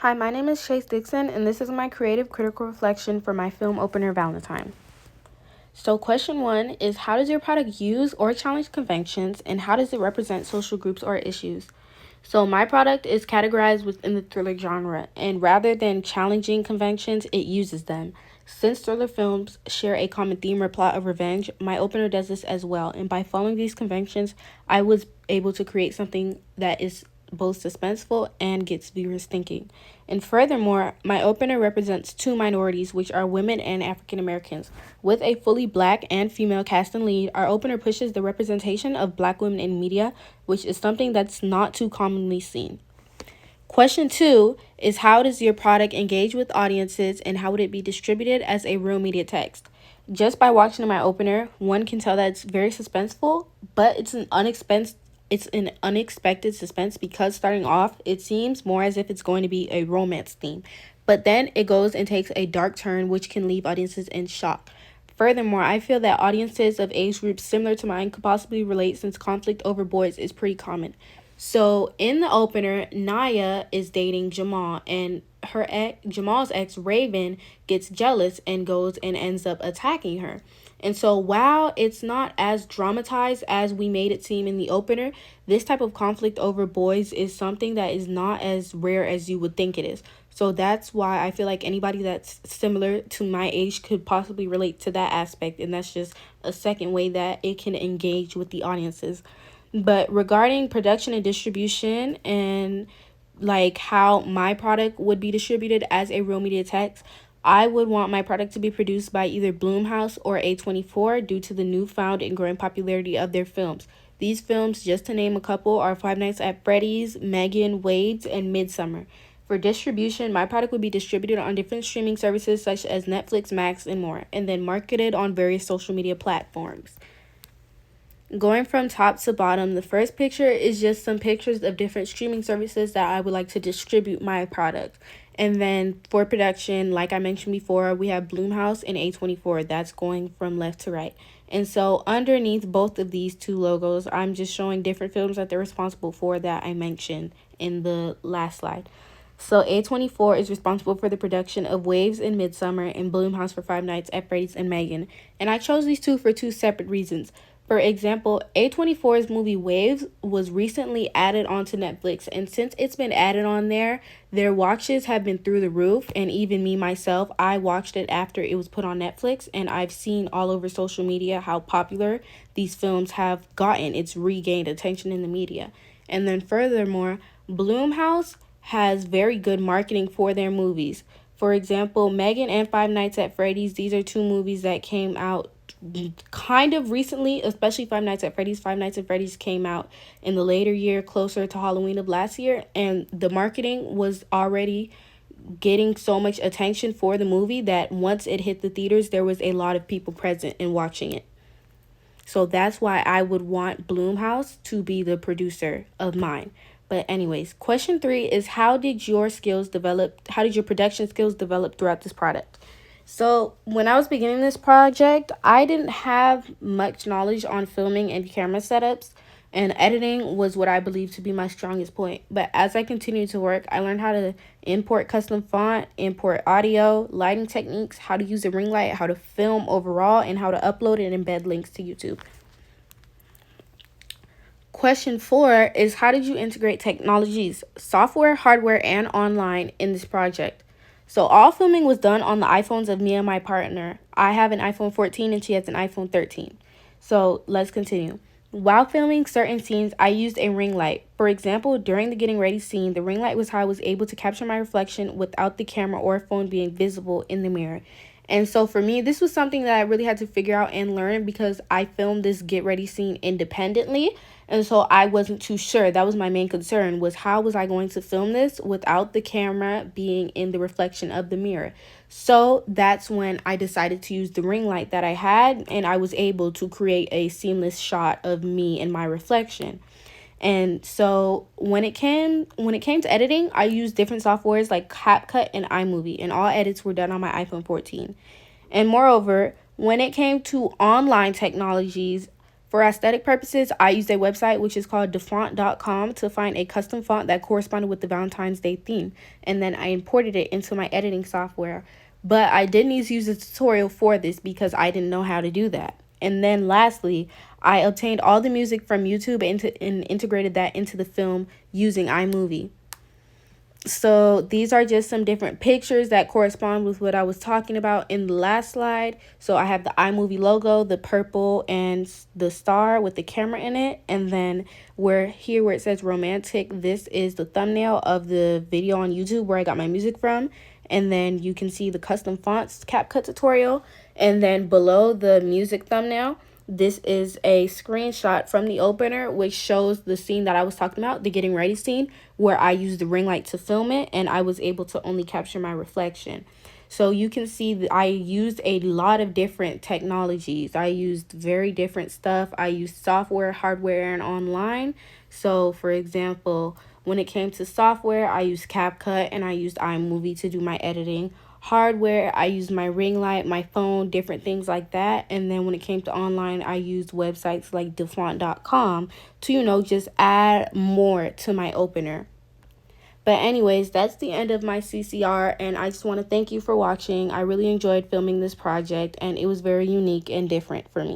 Hi, my name is Chase Dixon, and this is my creative critical reflection for my film opener, Valentine. So, question 1 is, how does your product use or challenge conventions, and how does it represent social groups or issues? So, my product is categorized within the thriller genre, and rather than challenging conventions, it uses them. Since thriller films share a common theme or plot of revenge, my opener does this as well, and by following these conventions, I was able to create something that is both suspenseful and gets viewers thinking. And furthermore, my opener represents two minorities, which are women and African Americans. With a fully black and female cast and lead, our opener pushes the representation of black women in media, which is something that's not too commonly seen. Question 2 is, how does your product engage with audiences, and how would it be distributed as a real media text? Just by watching my opener, one can tell that it's very suspenseful, but it's an unexpected suspense because starting off, it seems more as if it's going to be a romance theme. But then it goes and takes a dark turn, which can leave audiences in shock. Furthermore, I feel that audiences of age groups similar to mine could possibly relate since conflict over boys is pretty common. So in the opener, Naya is dating Jamal, and Jamal's ex Raven gets jealous and goes and ends up attacking her. And so while it's not as dramatized as we made it seem in the opener, this type of conflict over boys is something that is not as rare as you would think it is. So that's why I feel like anybody that's similar to my age could possibly relate to that aspect, and that's just a second way that it can engage with the audiences. But regarding production and distribution and like how my product would be distributed as a real media text, I would want my product to be produced by either Blumhouse or A24 due to the newfound and growing popularity of their films. These films, just to name a couple, are Five Nights at Freddy's, Megan, Waves, and Midsummer. For distribution, my product would be distributed on different streaming services such as Netflix, Max, and more, and then marketed on various social media platforms. Going from top to bottom, the first picture is just some pictures of different streaming services that I would like to distribute my product. And then for production, like I mentioned before, we have Blumhouse and A24. That's going from left to right. And so underneath both of these two logos, I'm just showing different films that they're responsible for that I mentioned in the last slide. So A24 is responsible for the production of Waves and Midsummer, and Blumhouse for Five Nights at Freddy's and Megan. And I chose these two for two separate reasons. For example, A24's movie Waves was recently added onto Netflix, and since it's been added on there, their watches have been through the roof, and even me myself, I watched it after it was put on Netflix, and I've seen all over social media how popular these films have gotten. It's regained attention in the media. And then furthermore, Blumhouse has very good marketing for their movies. For example, Megan and Five Nights at Freddy's, these are two movies that came out kind of recently, especially Five Nights at Freddy's. Five Nights at Freddy's came out in the later year, closer to Halloween of last year, and the marketing was already getting so much attention for the movie that once it hit the theaters, there was a lot of people present and watching it. So that's why I would want Blumhouse to be the producer of mine. But anyways, question 3 is, how did your production skills develop throughout this product? So when I was beginning this project, I didn't have much knowledge on filming and camera setups, and editing was what I believed to be my strongest point. But as I continued to work, I learned how to import custom font, import audio, lighting techniques, how to use a ring light, how to film overall, and how to upload and embed links to YouTube. Question 4 is, how did you integrate technologies, software, hardware, and online in this project? So all filming was done on the iPhones of me and my partner. I have an iPhone 14 and she has an iPhone 13. So let's continue. While filming certain scenes, I used a ring light. For example, during the getting ready scene, the ring light was how I was able to capture my reflection without the camera or phone being visible in the mirror. And so for me, this was something that I really had to figure out and learn because I filmed this get ready scene independently. And so I wasn't too sure. That was my main concern, was how was I going to film this without the camera being in the reflection of the mirror? So that's when I decided to use the ring light that I had, and I was able to create a seamless shot of me and my reflection. And so when it came to editing, I used different softwares like CapCut and iMovie, and all edits were done on my iPhone 14. And moreover, when it came to online technologies, For aesthetic purposes, I used a website which is called defont.com to find a custom font that corresponded with the Valentine's Day theme, and then I imported it into my editing software. But I did need to use a tutorial for this because I didn't know how to do that. And then lastly, I obtained all the music from YouTube and integrated that into the film using iMovie. So these are just some different pictures that correspond with what I was talking about in the last slide. So I have the iMovie logo, the purple and the star with the camera in it. And then where it says romantic, this is the thumbnail of the video on YouTube where I got my music from. And then you can see the custom fonts CapCut tutorial. And then below the music thumbnail, this is a screenshot from the opener, which shows the scene that I was talking about, the getting ready scene, where I used the ring light to film it, and I was able to only capture my reflection. So you can see that I used a lot of different technologies. I used very different stuff. I used software, hardware, and online. So for example, when it came to software, I used CapCut and I used iMovie to do my editing. Hardware, I used my ring light, my phone, different things like that. And then when it came to online, I used websites like defont.com to, just add more to my opener. But anyways, that's the end of my CCR, and I just want to thank you for watching. I really enjoyed filming this project, and it was very unique and different for me.